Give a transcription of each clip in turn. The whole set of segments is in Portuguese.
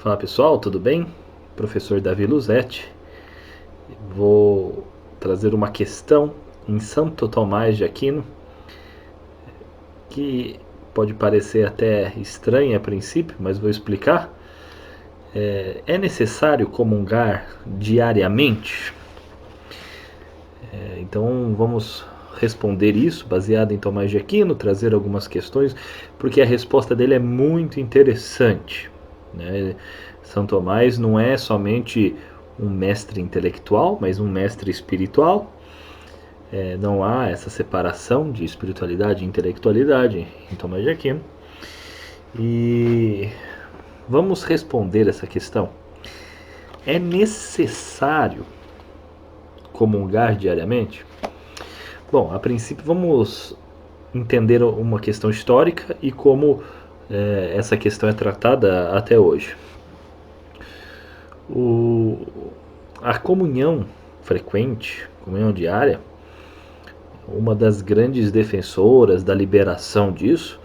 Fala pessoal, tudo bem? Professor Davi Luzetti. Vou trazer uma questão em Santo Tomás de Aquino que pode parecer até estranha a princípio, mas vou explicar. É necessário comungar diariamente? Então vamos responder isso baseado em Tomás de Aquino, trazer algumas questões, porque a resposta dele é muito interessante, né? São Tomás não é somente um mestre intelectual, mas um mestre espiritual. Não há essa separação de espiritualidade e intelectualidade em Tomás de Aquino. E vamos responder essa questão. É necessário comungar diariamente? Bom, a princípio vamos entender uma questão histórica e como essa questão é tratada até hoje. A comunhão frequente, comunhão diária, uma das grandes defensoras da liberação disso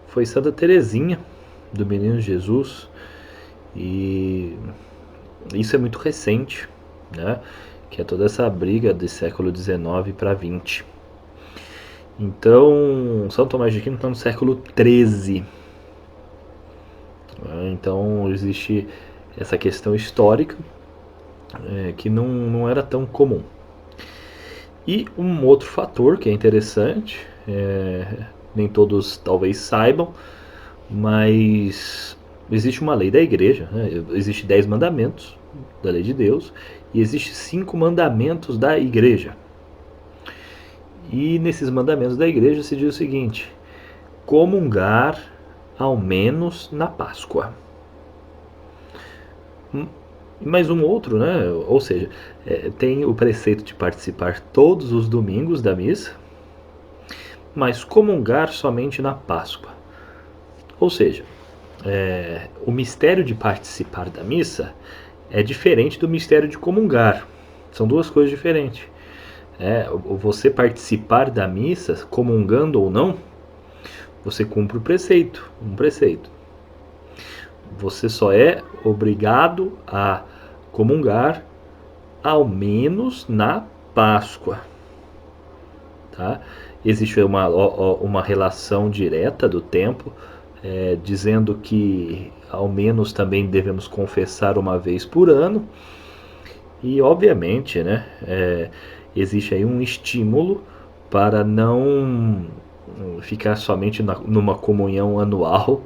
foi Santa Teresinha do Menino Jesus, e isso é muito recente, né? Que é toda essa briga do século XIX para XX. Então, São Tomás de Aquino está no século XIII. Então, existe essa questão histórica que não era tão comum. E um outro fator que é interessante, nem todos talvez saibam, mas existe uma lei da igreja, né? Existe 10 mandamentos da lei de Deus e existe 5 mandamentos da igreja. E nesses mandamentos da igreja se diz o seguinte: comungar ao menos na Páscoa. Mais um outro, né? Ou seja, tem o preceito de participar todos os domingos da missa, mas comungar somente na Páscoa. Ou seja, o mistério de participar da missa é diferente do mistério de comungar. São duas coisas diferentes. Você participar da missa, comungando ou não, você cumpre um preceito. Você só é obrigado a comungar ao menos na Páscoa. Tá? Existe uma relação direta do tempo, dizendo que ao menos também devemos confessar uma vez por ano. E obviamente, né, existe aí um estímulo para não ficar somente numa comunhão anual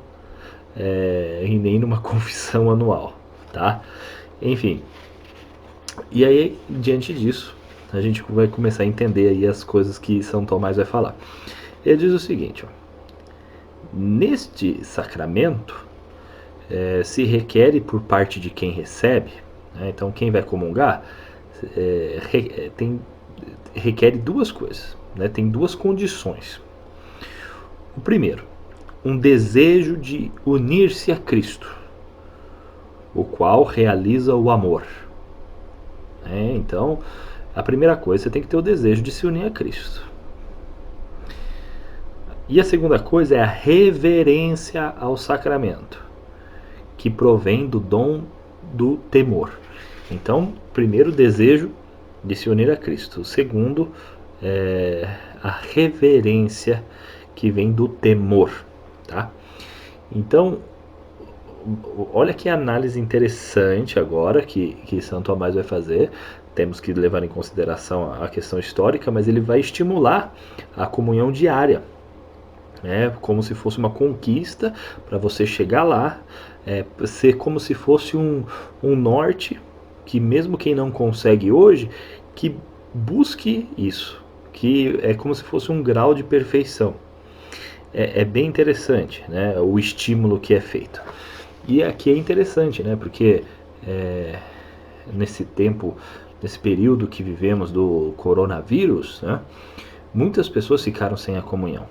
e nem numa confissão anual, tá? Enfim, e aí diante disso a gente vai começar a entender aí as coisas que São Tomás vai falar. Ele diz o seguinte: neste sacramento se requer por parte de quem recebe, né, então quem vai comungar requer duas coisas, né, tem duas condições. O primeiro, um desejo de unir-se a Cristo, o qual realiza o amor. Então, a primeira coisa, você tem que ter o desejo de se unir a Cristo. E a segunda coisa é a reverência ao sacramento, que provém do dom do temor. Então, primeiro, o desejo de se unir a Cristo. O segundo, a reverência que vem do temor. Tá? Então, olha que análise interessante agora que São Tomás vai fazer. Temos que levar em consideração a questão histórica, mas ele vai estimular a comunhão diária, como se fosse uma conquista para você chegar lá, ser como se fosse um norte, que mesmo quem não consegue hoje, que busque isso, que é como se fosse um grau de perfeição. É bem interessante, né, o estímulo que é feito. E aqui é interessante, né, porque nesse tempo, nesse período que vivemos do coronavírus, né, muitas pessoas ficaram sem a comunhão.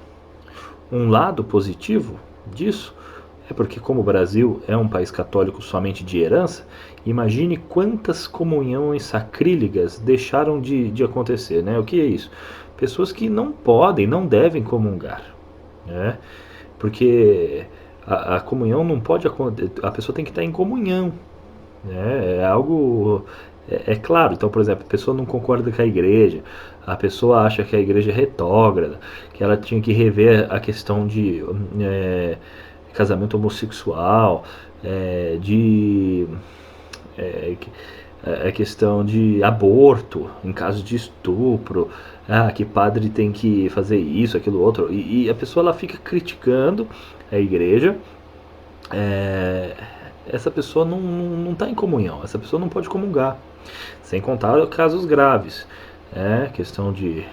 Um lado positivo disso é porque, como o Brasil é um país católico somente de herança, imagine quantas comunhões sacrílegas deixaram de acontecer, né? O que é isso? Pessoas que não podem, não devem comungar, né? Porque a comunhão não pode acontecer, a pessoa tem que estar em comunhão, né? É algo, é claro. Então, por exemplo, a pessoa não concorda com a igreja, a pessoa acha que a igreja é retrógrada, que ela tinha que rever a questão de casamento homossexual, de a questão de aborto em caso de estupro, que padre tem que fazer isso, aquilo outro, e a pessoa ela fica criticando a igreja. Essa pessoa não está em comunhão, essa pessoa não pode comungar, sem contar casos graves, questão de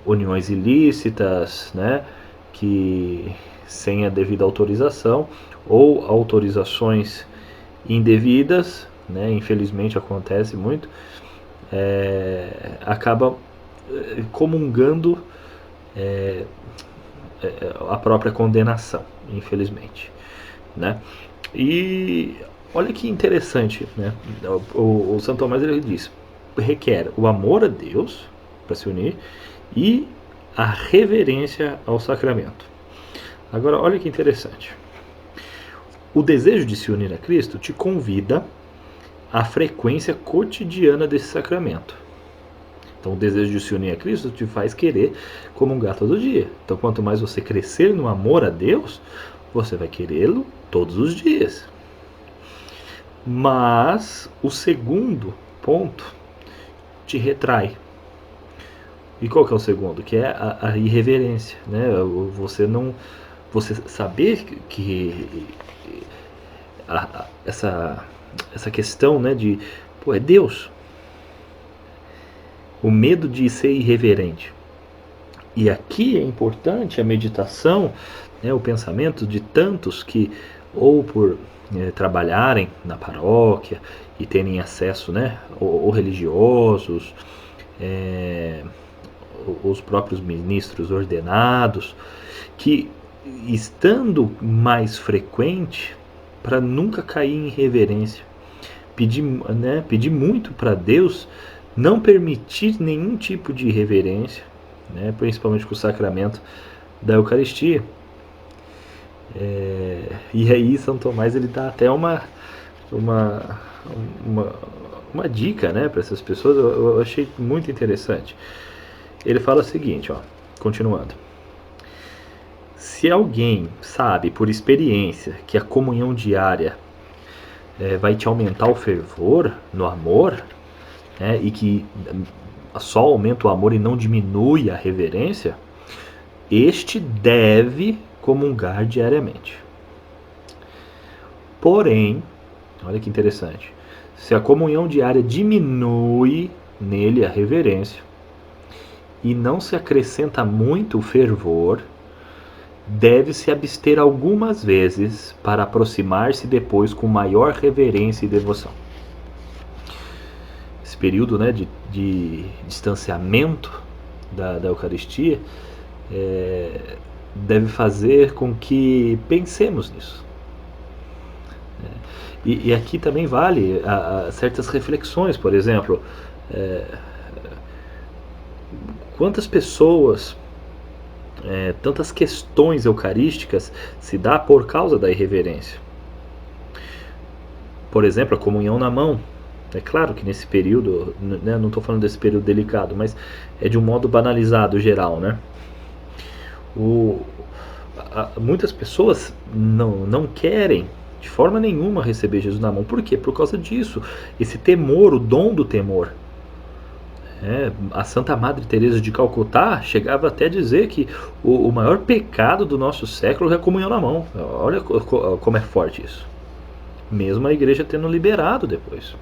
uniões ilícitas, né, que sem a devida autorização, ou autorizações indevidas, né, infelizmente acontece muito, acaba comungando a própria condenação, infelizmente, né? E olha que interessante, né? O Santo Tomás ele diz: requer o amor a Deus para se unir e a reverência ao sacramento. Agora, olha que interessante. O desejo de se unir a Cristo te convida à frequência cotidiana desse sacramento. Então, o desejo de se unir a Cristo te faz querer comungar todo dia. Então, quanto mais você crescer no amor a Deus, você vai querê-lo todos os dias. Mas o segundo ponto te retrai. E qual que é o segundo? Que é a irreverência, né? Você saber que essa questão, né, de é Deus. O medo de ser irreverente. E aqui é importante a meditação, né, o pensamento de tantos que, ou por trabalharem na paróquia e terem acesso, né, ou religiosos, os próprios ministros ordenados, que estando mais frequente, para nunca cair em irreverência, pedir muito para Deus não permitir nenhum tipo de irreverência, né, principalmente com o sacramento da Eucaristia. E aí São Tomás ele dá até uma dica, né, para essas pessoas. Eu achei muito interessante. Ele fala o seguinte, continuando: se alguém sabe por experiência que a comunhão diária vai te aumentar o fervor no amor, e que só aumenta o amor e não diminui a reverência, este deve comungar diariamente. Porém, olha que interessante, se a comunhão diária diminui nele a reverência e não se acrescenta muito o fervor, deve-se abster algumas vezes para aproximar-se depois com maior reverência e devoção. Esse período, né, de distanciamento da Eucaristia deve fazer com que pensemos nisso. E aqui também vale certas reflexões. Por exemplo, quantas pessoas, tantas questões eucarísticas se dá por causa da irreverência. Por exemplo, a comunhão na mão. É claro que nesse período, né, não estou falando desse período delicado, mas é de um modo banalizado, geral, né? Muitas pessoas não querem de forma nenhuma receber Jesus na mão. Por quê? Por causa disso. Esse temor, o dom do temor. A Santa Madre Teresa de Calcutá chegava até a dizer que o maior pecado do nosso século é a comunhão na mão. Olha como é forte isso. Mesmo a igreja tendo liberado depois.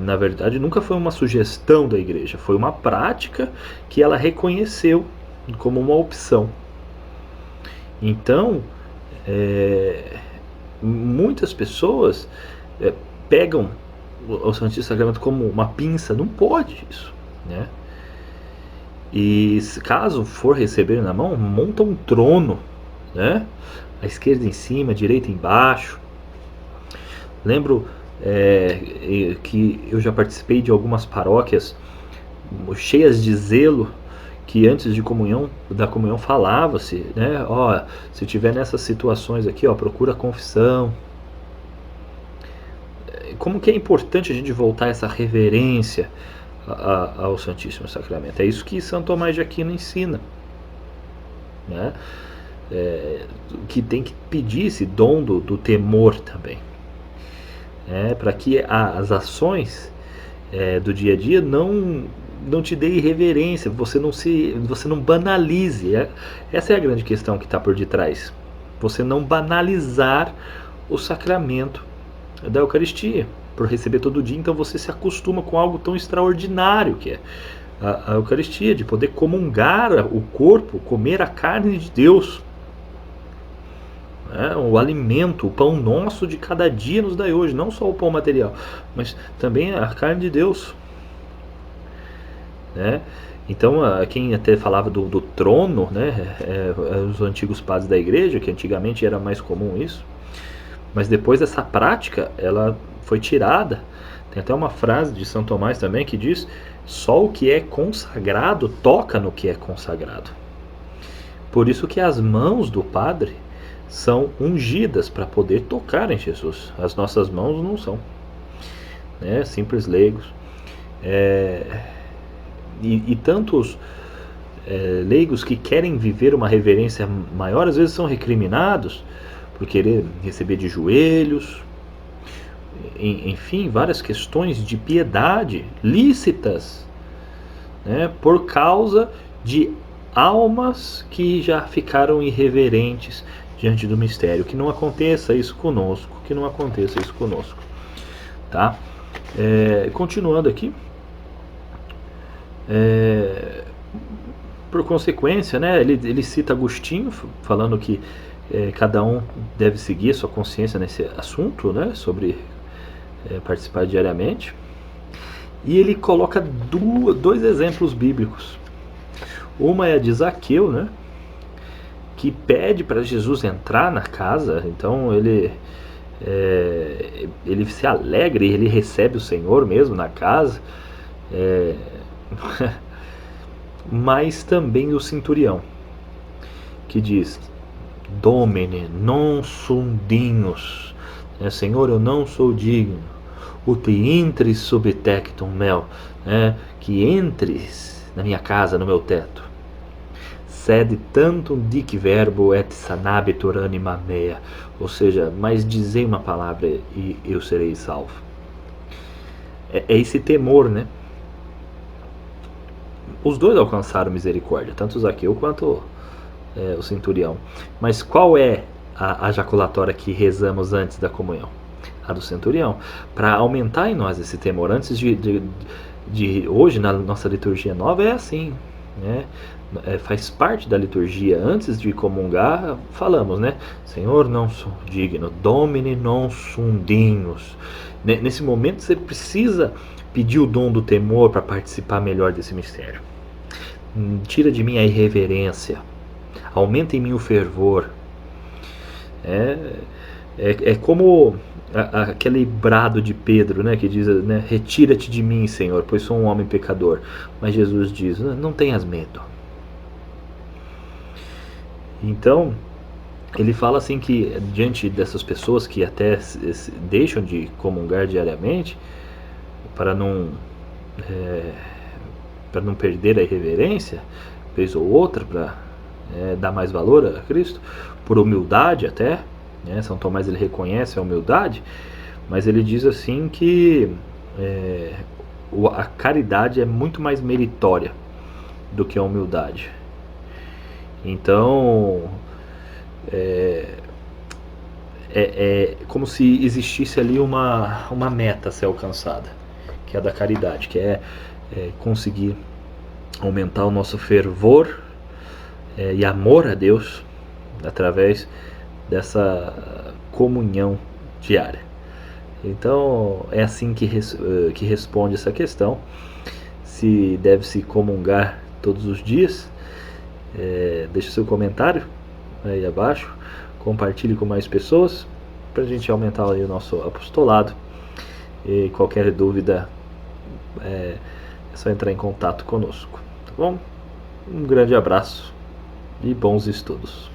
Na verdade, nunca foi uma sugestão da igreja, foi uma prática que ela reconheceu como uma opção. Então, muitas pessoas pegam o Santíssimo Sacramento como uma pinça. Não pode isso, né? E caso for receber na mão, monta um trono, né? A esquerda em cima, a direita embaixo. Lembro que eu já participei de algumas paróquias cheias de zelo, que antes da comunhão falava-se, né? Ó, se tiver nessas situações aqui, ó, procura a confissão. Como que é importante a gente voltar a essa reverência ao Santíssimo Sacramento? É isso que São Tomás de Aquino ensina, né? Que tem que pedir esse dom do temor também, para que as ações do dia a dia não te dê irreverência, você não banalize. Essa é a grande questão que está por detrás. Você não banalizar o sacramento da Eucaristia, por receber todo dia. Então você se acostuma com algo tão extraordinário que é a Eucaristia, de poder comungar o corpo, comer a carne de Deus. O alimento, o pão nosso de cada dia nos dai hoje, não só o pão material, mas também a carne de Deus. Então, quem até falava do trono, né, os antigos padres da igreja, que antigamente era mais comum isso, mas depois essa prática ela foi tirada. Tem até uma frase de São Tomás também que diz: só o que é consagrado toca no que é consagrado. Por isso que as mãos do padre são ungidas para poder tocar em Jesus. As nossas mãos não são, simples leigos. E tantos leigos que querem viver uma reverência maior, às vezes são recriminados por querer receber de joelhos, enfim, várias questões de piedade lícitas, por causa de almas que já ficaram irreverentes diante do mistério. Que não aconteça isso conosco, tá? Continuando aqui, por consequência, ele cita Agostinho falando que cada um deve seguir a sua consciência nesse assunto, sobre participar diariamente. E ele coloca dois exemplos bíblicos. Uma é a de Zaqueu, que pede para Jesus entrar na casa. Então ele se alegra e ele recebe o Senhor mesmo na casa. Mas também o centurião, que diz: Domine, non sum dignus, Senhor, eu não sou digno, ut intres sub tectum meo, que entres na minha casa, no meu teto. Sed tantum dic verbo et sanabitur anima mea, ou seja, mas dizei uma palavra e eu serei salvo. É esse temor, Os dois alcançaram misericórdia, tanto Zaqueu quanto o centurião. Mas qual é a jaculatória que rezamos antes da comunhão? A do centurião. Para aumentar em nós esse temor. Antes de hoje, na nossa liturgia nova, é assim, faz parte da liturgia. Antes de comungar, falamos, Senhor, não sou digno, Domine non sum dignus. Nesse momento você precisa pedir o dom do temor para participar melhor desse mistério. Tira de mim a irreverência, aumenta em mim o fervor. É como aquele brado de Pedro, que diz, retira-te de mim, Senhor, pois sou um homem pecador. Mas Jesus diz: não tenhas medo. Então ele fala assim que diante dessas pessoas que até deixam de comungar diariamente para não perder a irreverência, vez ou outra, para dar mais valor a Cristo, por humildade até, São Tomás ele reconhece a humildade, mas ele diz assim que a caridade é muito mais meritória do que a humildade. Então é como se existisse ali uma meta a ser alcançada, que é a da caridade, que é conseguir aumentar o nosso fervor e amor a Deus através dessa comunhão diária. Então é assim que responde essa questão: se deve se comungar todos os dias. Deixe seu comentário aí abaixo, compartilhe com mais pessoas para a gente aumentar aí o nosso apostolado. E qualquer dúvida é só entrar em contato conosco, tá bom? Um grande abraço e bons estudos.